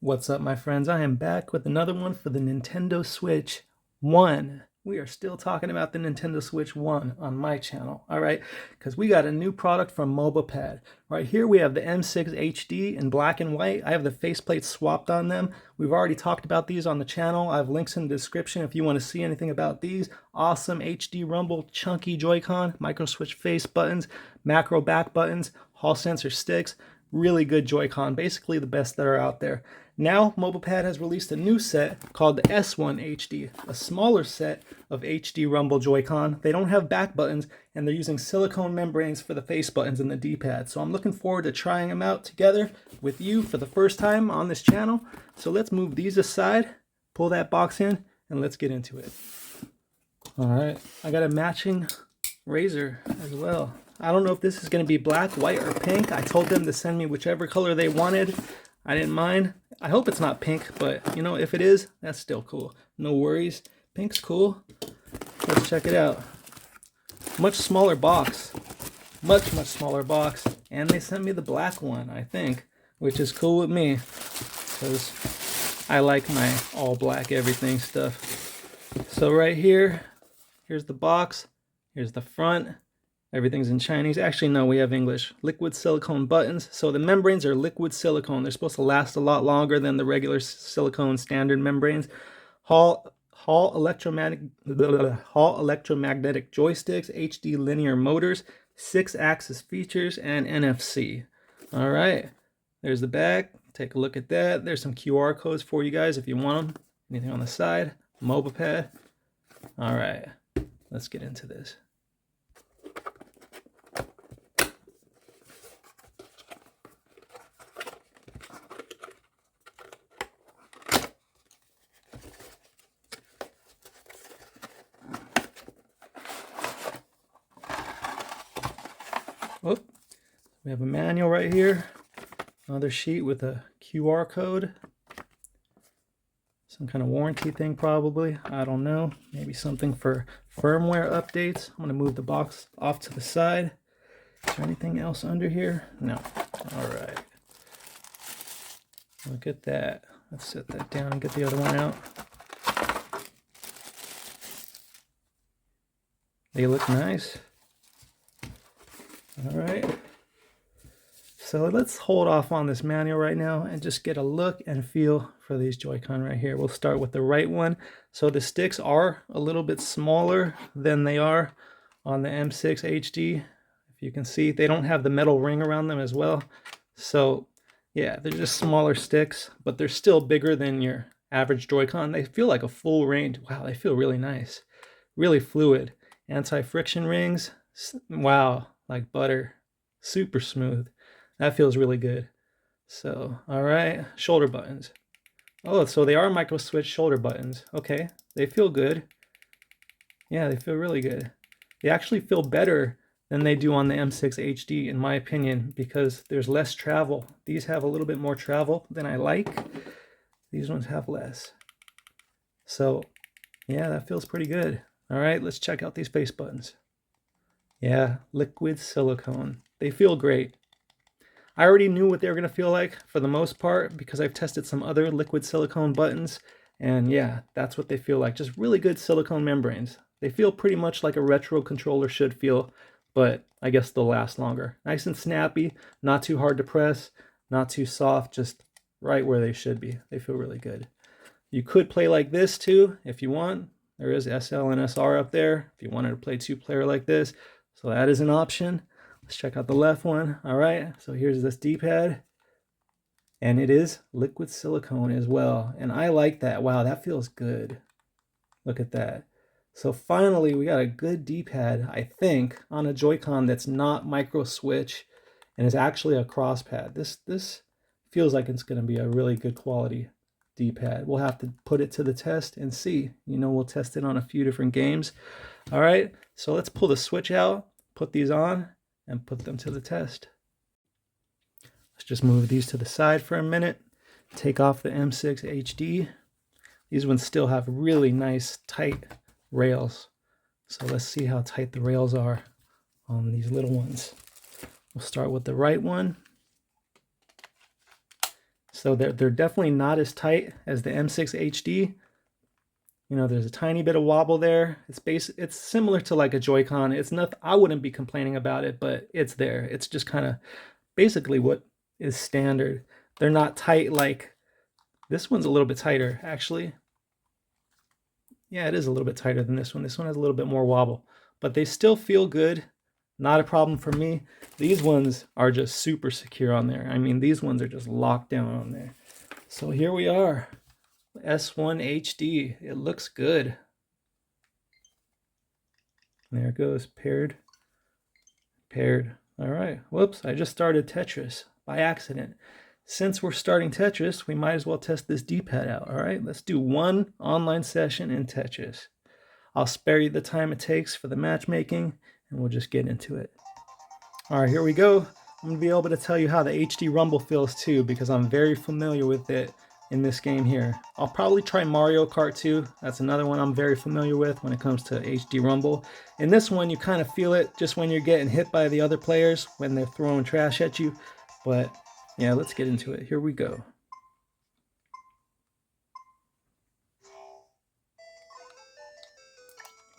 What's up, my friends? I am back with another one for the Nintendo Switch 1. We are still talking about the Nintendo Switch 1 on my channel, all right? Because we got a new product from Mobapad. Right here we have the M6HD in black and white. I have the faceplate swapped on them. We've already talked about these on the channel. I have links in the description if you want to see anything about these. Awesome HD rumble, chunky Joy-Con, micro switch face buttons, macro back buttons, Hall sensor sticks. Really good Joy-Con, basically the best that are out there. Now, Mobapad has released a new set called the S1HD, a smaller set of HD Rumble Joy-Con. They don't have back buttons, and they're using silicone membranes for the face buttons and the D-pad. So I'm looking forward to trying them out together with you for the first time on this channel. So let's move these aside, pull that box in, and let's get into it. All right, I got a matching razor as well. I don't know if this is going to be black, white, or pink. I told them to send me whichever color they wanted. I didn't mind. I hope it's not pink, but you know, if it is, that's still cool. No worries. Pink's cool. Let's check it out. Much smaller box. Much smaller box. And they sent me the black one, I think, which is cool with me because I like my all black everything stuff. So right here, here's the box. Here's the front. Everything's in Chinese. Actually, no, we have English. Liquid silicone buttons. So the membranes are liquid silicone. They're supposed to last a lot longer than the regular silicone standard membranes. Hall electromagnetic joysticks, HD linear motors, 6-axis features, and NFC. All right, there's the back. Take a look at that. There's some QR codes for you guys if you want them. Anything on the side. Mobapad. All right, let's get into this. Oh, we have a manual right here. Another sheet with a QR code. Some kind of warranty thing probably. I don't know. Maybe something for firmware updates. I'm going to move the box off to the side. Is there anything else under here? No. All right. Look at that. Let's set that down and get the other one out. They look nice. All right. So let's hold off on this manual right now and just get a look and feel for these Joy-Con right here. We'll start with the right one. So the sticks are a little bit smaller than they are on the M6HD. If you can see, they don't have the metal ring around them as well. So yeah, they're just smaller sticks, but they're still bigger than your average Joy-Con. They feel like a full range. Wow, they feel really nice. Really fluid. Anti-friction rings. Wow, like butter. Super smooth. That feels really good. So, all right, shoulder buttons. Oh, so they are micro switch shoulder buttons. Okay, they feel good. Yeah, they feel really good. They actually feel better than they do on the M6 HD, in my opinion, because there's less travel. These have a little bit more travel than I like. These ones have less. So, yeah, that feels pretty good. All right, let's check out these face buttons. Yeah, liquid silicone. They feel great. I already knew what they were going to feel like for the most part because I've tested some other liquid silicone buttons. And yeah, that's what they feel like. Just really good silicone membranes. They feel pretty much like a retro controller should feel, but I guess they'll last longer. Nice and snappy, not too hard to press, not too soft, just right where they should be. They feel really good. You could play like this too if you want. There is SL and SR up there if you wanted to play two-player like this. So that is an option. Let's check out the left one. All right, so here's this D-pad. And it is liquid silicone as well. And I like that. Wow, that feels good. Look at that. So finally, we got a good D-pad, I think, on a Joy-Con that's not micro switch and is actually a cross pad. This feels like it's going to be a really good quality D-pad. We'll have to put it to the test and see. You know, we'll test it on a few different games. All right, so let's pull the switch out, put these on, and put them to the test. Let's just move these to the side for a minute. Take off the M6 HD. These ones still have really nice tight rails. So let's see how tight the rails are on these little ones. We'll start with the right one. So they're definitely not as tight as the M6 HD. You know, there's a tiny bit of wobble there. It's similar to like a Joy-Con. It's not, I wouldn't be complaining about it, but it's there. It's just kind of basically what is standard. They're not tight like this one's a little bit tighter, actually. Yeah, it is a little bit tighter than this one. This one has a little bit more wobble, but they still feel good. Not a problem for me. These ones are just super secure on there. I mean, these ones are just locked down on there. So here we are, S1HD. It looks good. There it goes, paired. All right, whoops, I just started Tetris by accident. Since we're starting Tetris, we might as well test this D-pad out. All right, let's do one online session in Tetris. I'll spare you the time it takes for the matchmaking, and we'll just get into it. All right, here we go. I'm gonna be able to tell you how the HD rumble feels too, because I'm very familiar with it in this game here. I'll probably try Mario Kart 2. That's another one I'm very familiar with when it comes to HD rumble. In this one, you kind of feel it just when you're getting hit by the other players, when they're throwing trash at you. But yeah, let's get into it. Here we go.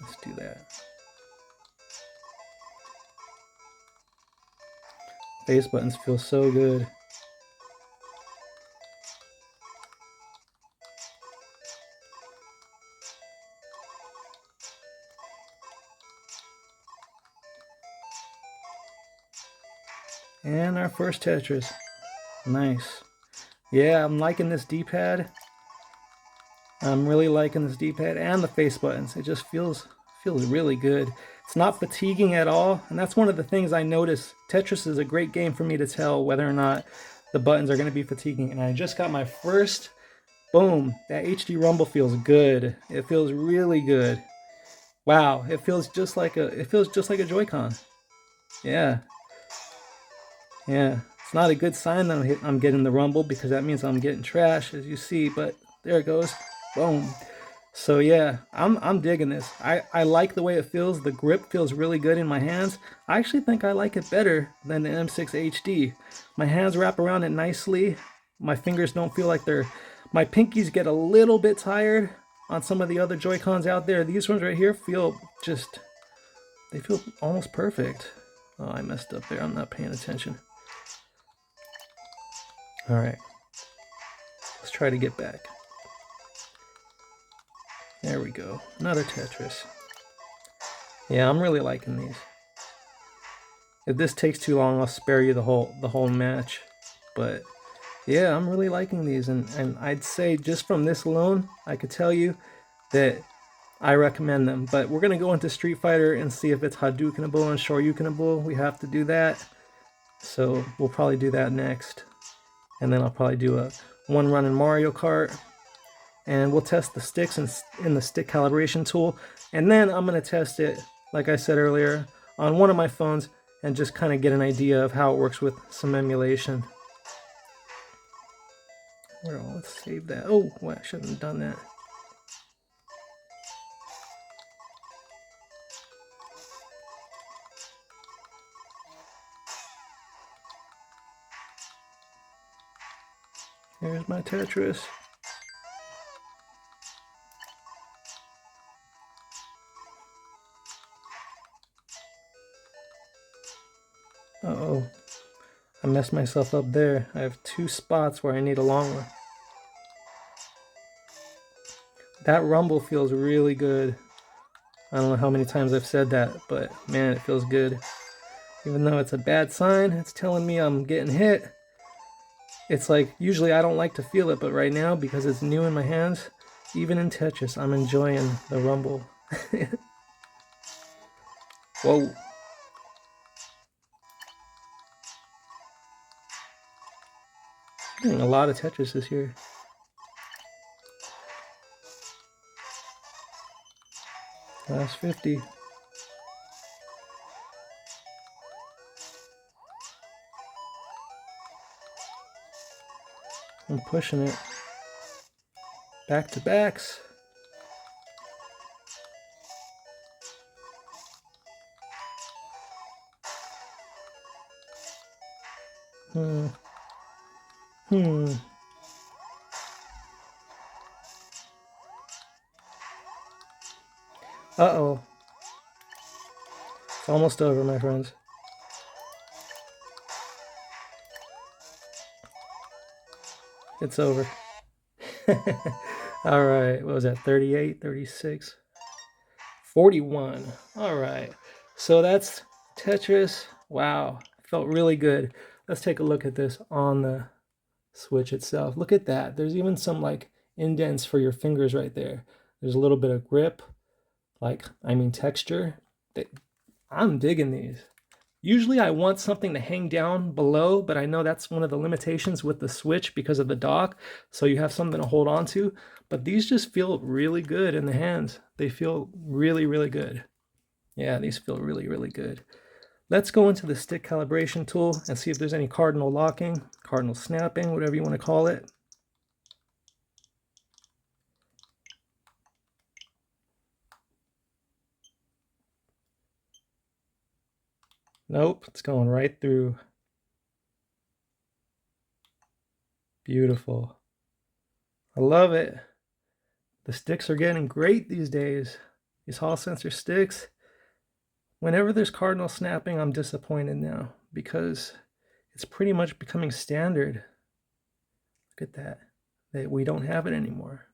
Let's do that. Face buttons feel so good. And our first Tetris. Nice. Yeah, I'm liking this D-pad. I'm really liking this D-pad and the face buttons. It just feels really good. It's not fatiguing at all, and that's one of the things I notice. Tetris is a great game for me to tell whether or not the buttons are going to be fatiguing. And I just got my first, boom, that HD rumble feels good. It feels really good. Wow, it feels just like a Joy-Con. Yeah. Yeah, it's not a good sign that I'm getting the rumble, because that means I'm getting trash, as you see, but there it goes. Boom. So yeah, I'm digging this. I like the way it feels. The grip feels really good in my hands. I actually think I like it better than the M6 HD. My hands wrap around it nicely. My fingers don't feel like my pinkies get a little bit tired on some of the other Joy-Cons out there. These ones right here they feel almost perfect. Oh, I messed up there. I'm not paying attention. All right, let's try to get back. There we go, another Tetris. Yeah, I'm really liking these. If this takes too long, I'll spare you the whole match. But yeah, I'm really liking these, and I'd say just from this alone, I could tell you that I recommend them. But we're gonna go into Street Fighter and see if it's Hadukenable and Shoryukenable. We have to do that, so we'll probably do that next. And then I'll probably do a one run in Mario Kart, and we'll test the sticks in the stick calibration tool. And then I'm going to test it, like I said earlier, on one of my phones and just kind of get an idea of how it works with some emulation. Well, let's save that. Oh, well, I shouldn't have done that. Here's my Tetris. Uh-oh. I messed myself up there. I have two spots where I need a long one. That rumble feels really good. I don't know how many times I've said that, but man, it feels good. Even though it's a bad sign, it's telling me I'm getting hit. It's like, usually I don't like to feel it, but right now, because it's new in my hands, even in Tetris, I'm enjoying the rumble. Whoa. Getting a lot of Tetris this year. Last 50. I'm pushing it. Back to backs. Uh-oh. It's almost over, my friends. It's over. All right, what was that? 38, 36, 41. All right, so that's Tetris. Wow, felt really good. Let's take a look at this on the Switch itself. Look at that. There's even some like indents for your fingers right there. There's a little bit of grip, texture. I'm digging these. Usually I want something to hang down below, but I know that's one of the limitations with the Switch because of the dock, so you have something to hold on to. But these just feel really good in the hands. They feel really, really good. Yeah, these feel really, really good. Let's go into the stick calibration tool and see if there's any cardinal locking, cardinal snapping, whatever you want to call it. Nope, it's going right through. Beautiful. I love it. The sticks are getting great these days. These Hall sensor sticks. Whenever there's cardinal snapping, I'm disappointed now because it's pretty much becoming standard. Look at that. We don't have it anymore.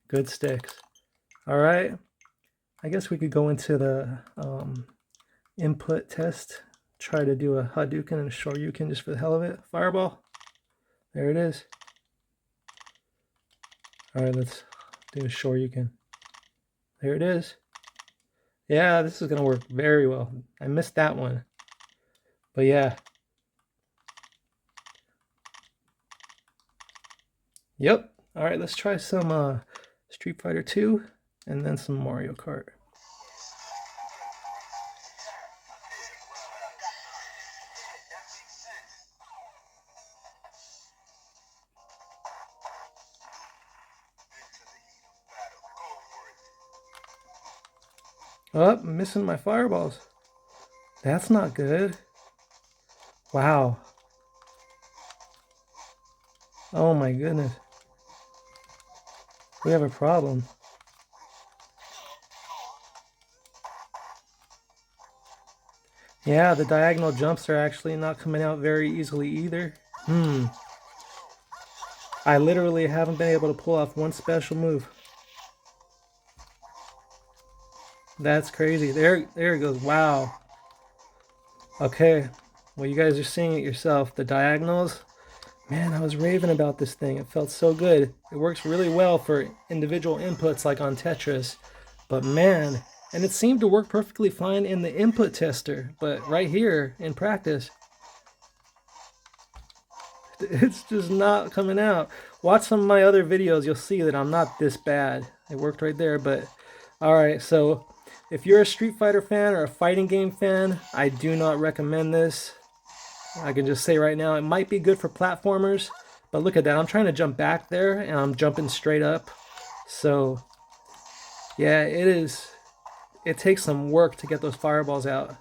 Good sticks. All right. I guess we could go into the input test. Try to do a Haduken and a Shoryuken just for the hell of it. Fireball. There it is. All right, let's do a Shoryuken. There it is. Yeah, this is going to work very well. I missed that one. But yeah. Yep. All right, let's try some Street Fighter 2 and then some Mario Kart. Oh, I'm missing my fireballs. That's not good. Wow. Oh my goodness. We have a problem. Yeah, the diagonal jumps are actually not coming out very easily either. I literally haven't been able to pull off one special move. That's crazy. There it goes. Wow. Okay. Well, you guys are seeing it yourself. The diagonals. Man, I was raving about this thing. It felt so good. It works really well for individual inputs like on Tetris. But man, and it seemed to work perfectly fine in the input tester. But right here in practice, it's just not coming out. Watch some of my other videos. You'll see that I'm not this bad. It worked right there. But all right, so if you're a Street Fighter fan or a fighting game fan, I do not recommend this. I can just say right now, it might be good for platformers, but look at that. I'm trying to jump back there, and I'm jumping straight up. So, yeah, it is. It takes some work to get those fireballs out.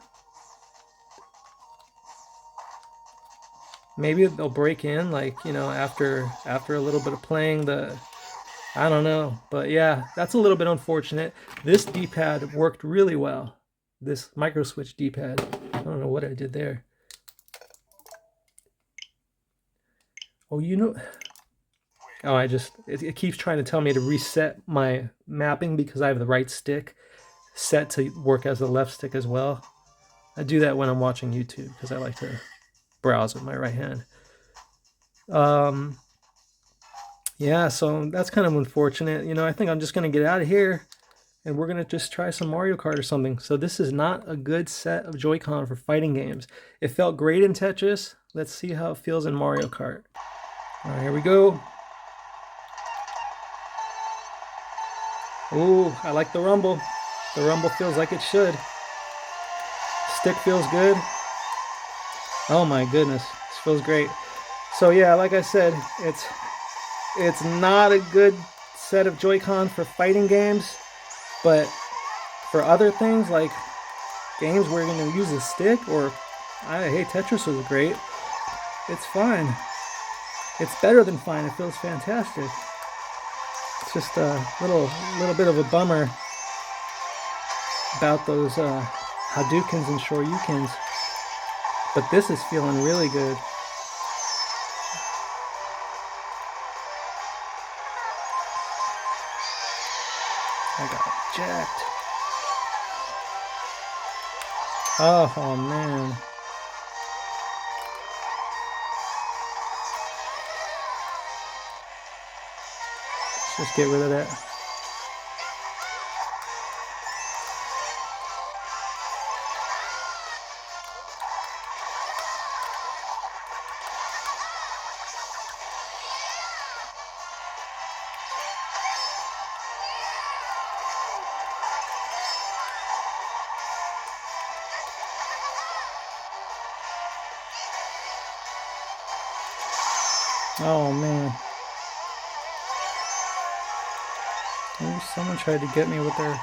Maybe they'll break in, like, you know, after a little bit of playing the... I don't know, but yeah, that's a little bit unfortunate. This D-pad worked really well. This micro switch D-pad. I don't know what I did there. Oh, you know... Oh, it keeps trying to tell me to reset my mapping because I have the right stick set to work as the left stick as well. I do that when I'm watching YouTube because I like to browse with my right hand. Yeah, so that's kind of unfortunate. You know, I think I'm just going to get out of here and we're going to just try some Mario Kart or something. So this is not a good set of Joy-Con for fighting games. It felt great in Tetris. Let's see how it feels in Mario Kart. All right, here we go. Ooh, I like the rumble. The rumble feels like it should. Stick feels good. Oh my goodness, this feels great. So yeah, like I said, it's not a good set of Joy-Con for fighting games, but for other things like games where you're going to use a stick, or hey, Tetris was great. It's fine. It's better than fine. It feels fantastic. It's just a little bit of a bummer about those Hadukens and Shoryukens, but this is feeling really good. I got it jacked. Oh man. Let's just get rid of that. Oh man. Ooh, someone tried to get me with their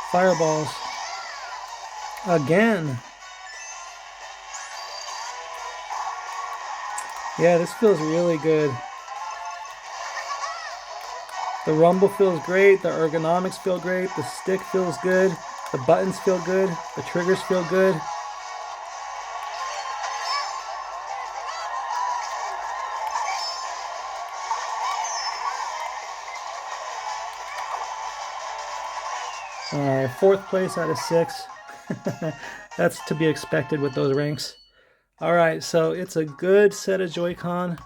fireballs. Again. Yeah, this feels really good. The rumble feels great. The ergonomics feel great. The stick feels good. The buttons feel good. The triggers feel good. Alright, 4th place out of 6. That's to be expected with those ranks. Alright, so it's a good set of Joy-Con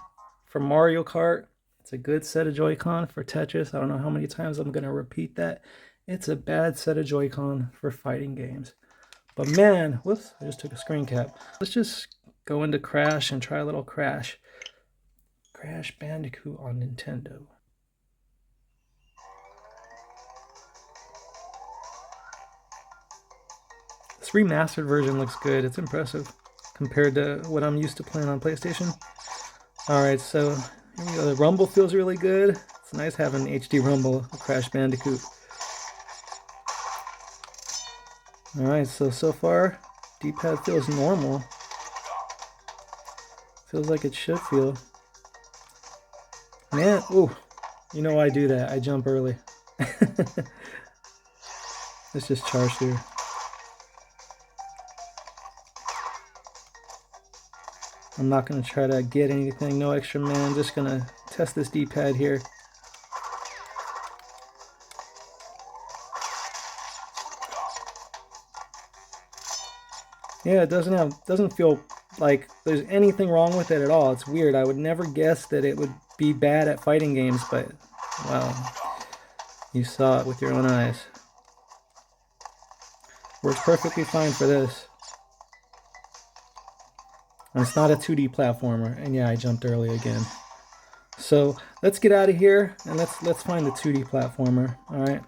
for Mario Kart. It's a good set of Joy-Con for Tetris. I don't know how many times I'm going to repeat that. It's a bad set of Joy-Con for fighting games. But man, whoops, I just took a screen cap. Let's just go into Crash and try a little Crash. Crash Bandicoot on Nintendo. This remastered version looks good. It's impressive compared to what I'm used to playing on PlayStation. Alright, so here we go. The rumble feels really good. It's nice having HD rumble with Crash Bandicoot. Alright, so far, Dpad feels normal. Feels like it should feel. Man, ooh, you know I do that. I jump early. Let's just charge through. I'm not going to try to get anything, no extra man, just going to test this D-pad here. Yeah, it doesn't feel like there's anything wrong with it at all. It's weird. I would never guess that it would be bad at fighting games, but wow, you saw it with your own eyes. Works perfectly fine for this. And it's not a 2D platformer, and yeah, I jumped early again. So let's get out of here and let's find the 2D platformer. All right,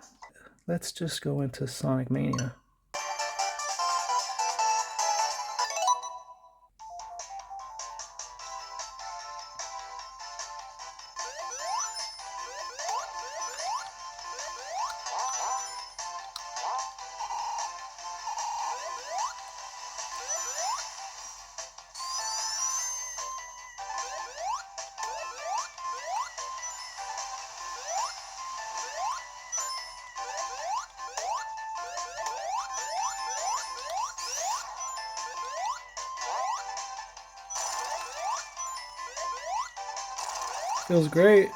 let's just go into Sonic Mania. Feels great.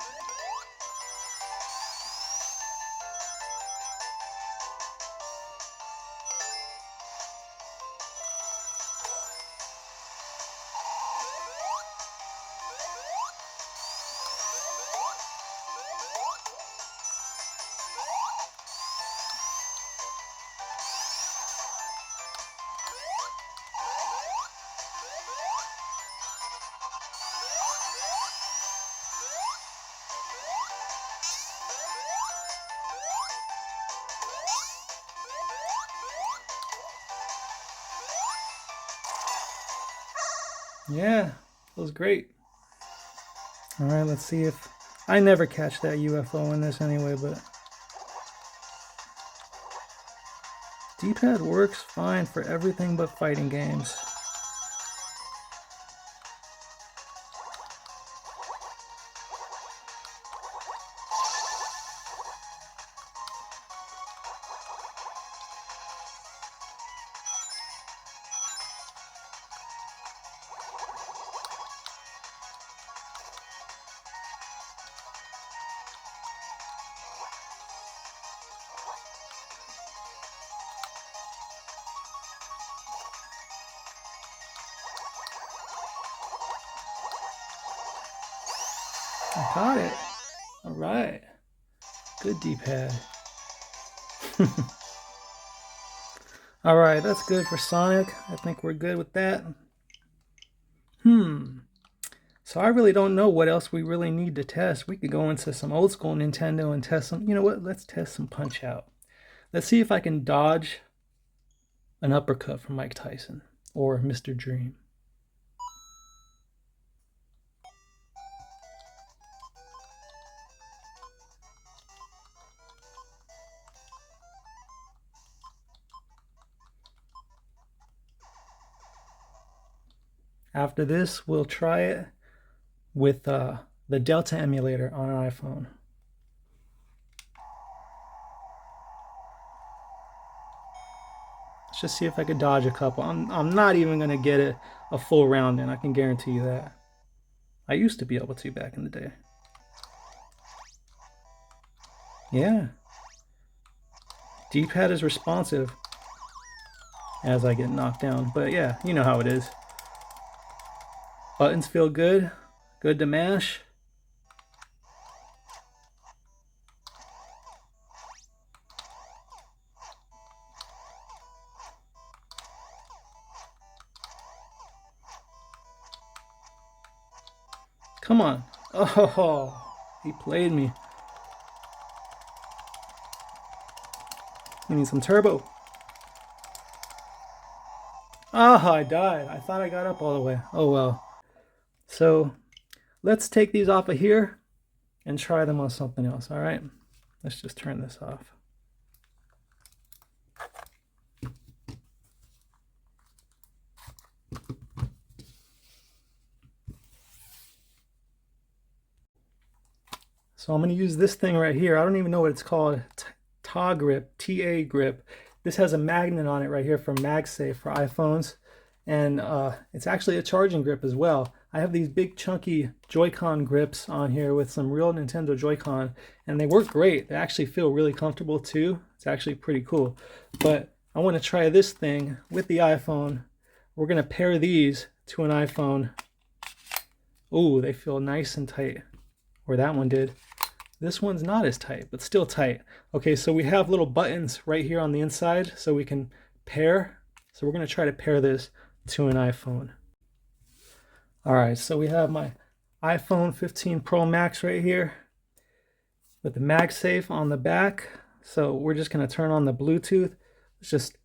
Yeah, feels great. All right, let's see if I never catch that UFO in this anyway, but D-pad works fine for everything but fighting games. I caught it. All right. Good D-pad. All right, that's good for Sonic. I think we're good with that. So I really don't know what else we really need to test. We could go into some old school Nintendo and test some, you know what, let's test some Punch Out. Let's see if I can dodge an uppercut from Mike Tyson or Mr. Dream. After this, we'll try it with the Delta emulator on an iPhone. Let's just see if I could dodge a couple. I'm not even going to get a full round in, I can guarantee you that. I used to be able to back in the day. Yeah. D-pad is responsive as I get knocked down. But yeah, you know how it is. Buttons feel good. Good to mash. Come on. Oh, he played me. We need some turbo. Ah, I died. I thought I got up all the way. Oh well. So let's take these off of here and try them on something else. All right. Let's just turn this off. So I'm going to use this thing right here. I don't even know what it's called. TA grip, TA grip. This has a magnet on it right here from MagSafe for iPhones. And it's actually a charging grip as well. I have these big chunky JoyCon grips on here with some real Nintendo JoyCon, and they work great. They actually feel really comfortable too. It's actually pretty cool. But I want to try this thing with the iPhone. We're going to pair these to an iPhone. Ooh, they feel nice and tight. Or that one did. This one's not as tight, but still tight. Okay, so we have little buttons right here on the inside so we can pair. So we're going to try to pair this to an iPhone. All right, so we have my iPhone 15 Pro Max right here with the MagSafe on the back. So we're just going to turn on the Bluetooth. Let's just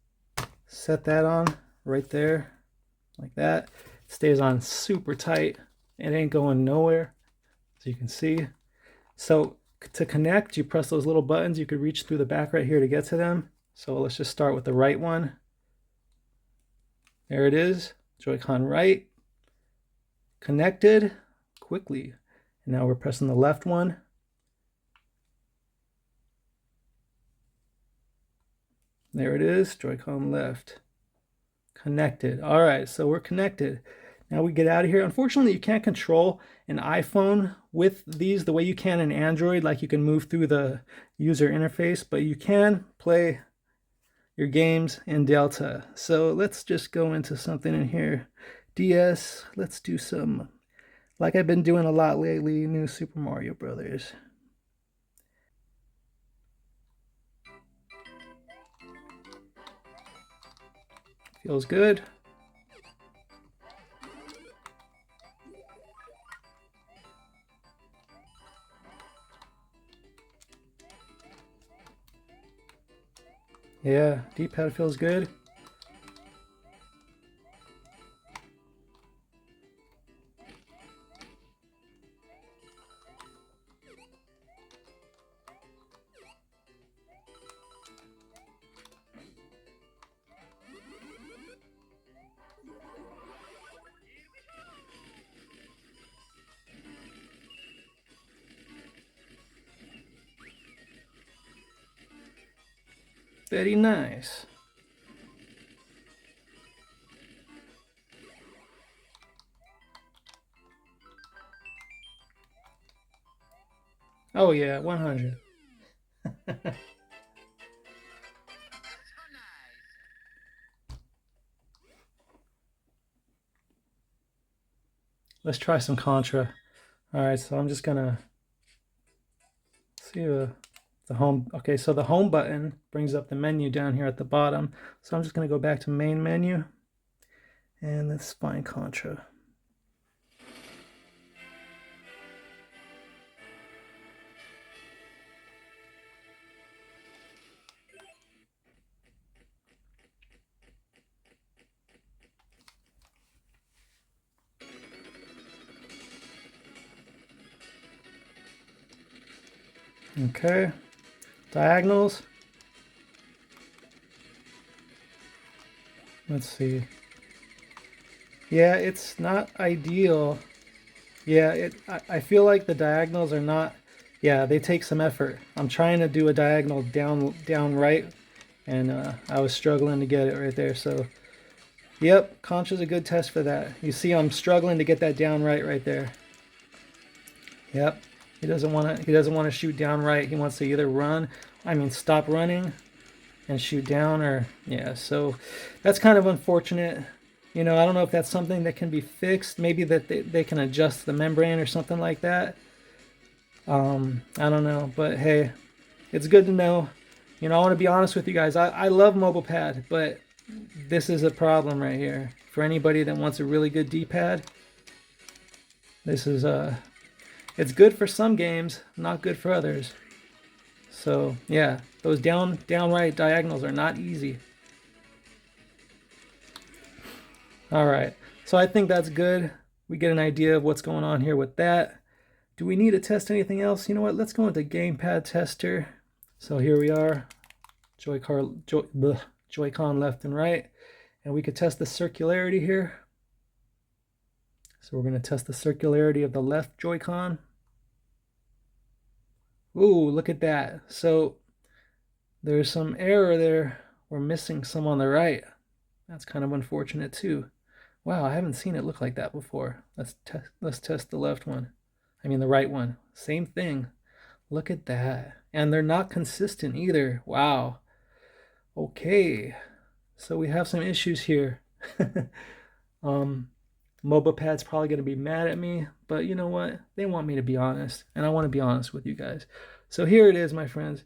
set that on right there like that. It stays on super tight. It ain't going nowhere, as you can see. So to connect, you press those little buttons. You could reach through the back right here to get to them. So let's just start with the right one. There it is, Joy-Con right. Connected quickly. And now we're pressing the left one. There it is, Joy-Con left. Connected. All right, so we're connected. Now we get out of here. Unfortunately, you can't control an iPhone with these the way you can an Android, like you can move through the user interface, but you can play your games in Delta. So let's just go into something in here. DS, let's do some, like I've been doing a lot lately, new Super Mario Brothers. Feels good. Yeah, D-pad feels good. Very nice. Oh yeah, 100. Let's try some Contra. All right, so I'm just gonna see the home. Okay, so the home button brings up the menu down here at the bottom. So I'm just gonna go back to main menu, and let's find Contra. Okay, diagonals. Let's see. Yeah, it's not ideal. Yeah, I feel like the diagonals are not, yeah, they take some effort. I'm trying to do a diagonal down right, and I was struggling to get it right there. So, yep, Contra's a good test for that. You see I'm struggling to get that down right there. Yep. He doesn't want to shoot down right. He wants to either stop running and shoot down, or yeah, so that's kind of unfortunate. You know, I don't know if that's something that can be fixed. Maybe that they can adjust the membrane or something like that. I don't know, but hey, it's good to know. You know, I want to be honest with you guys. I love Mobapad, but this is a problem right here. For anybody that wants a really good D-pad, this is it's good for some games, not good for others. So yeah, those downright diagonals are not easy. All right, so I think that's good. We get an idea of what's going on here with that. Do we need to test anything else? You know what? Let's go into Gamepad Tester. So here we are, Joy-Con left and right, and we could test the circularity here. So we're going to test the circularity of the left Joy-Con. Ooh, look at that. So there's some error there. We're missing some on the right. That's kind of unfortunate too. Wow, I haven't seen it look like that before. Let's test the left one. I mean the right one. Same thing. Look at that. And they're not consistent either. Wow. Okay. So we have some issues here. Mobapad's probably going to be mad at me, but you know what? They want me to be honest, and I want to be honest with you guys. So here it is, my friends.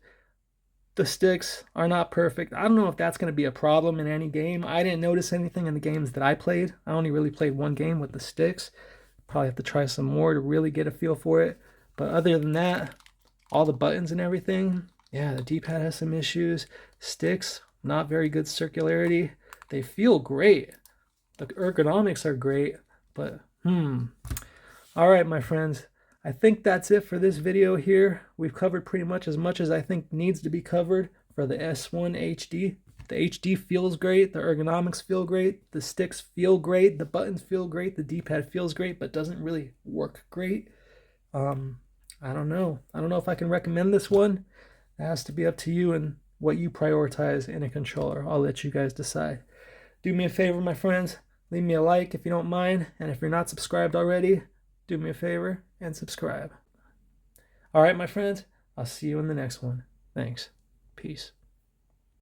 The sticks are not perfect. I don't know if that's going to be a problem in any game. I didn't notice anything in the games that I played. I only really played one game with the sticks. Probably have to try some more to really get a feel for it. But other than that, all the buttons and everything, yeah, the D-pad has some issues. Sticks, not very good circularity. They feel great. The ergonomics are great, but all right, my friends. I think that's it for this video here. We've covered pretty much as I think needs to be covered for the S1HD. The HD feels great, the ergonomics feel great, the sticks feel great, the buttons feel great, the D-pad feels great, but doesn't really work great. I don't know. I don't know if I can recommend this one. It has to be up to you and what you prioritize in a controller. I'll let you guys decide. Do me a favor, my friends. Leave me a like if you don't mind, and if you're not subscribed already, do me a favor and subscribe. All right, my friends, I'll see you in the next one. Thanks. Peace.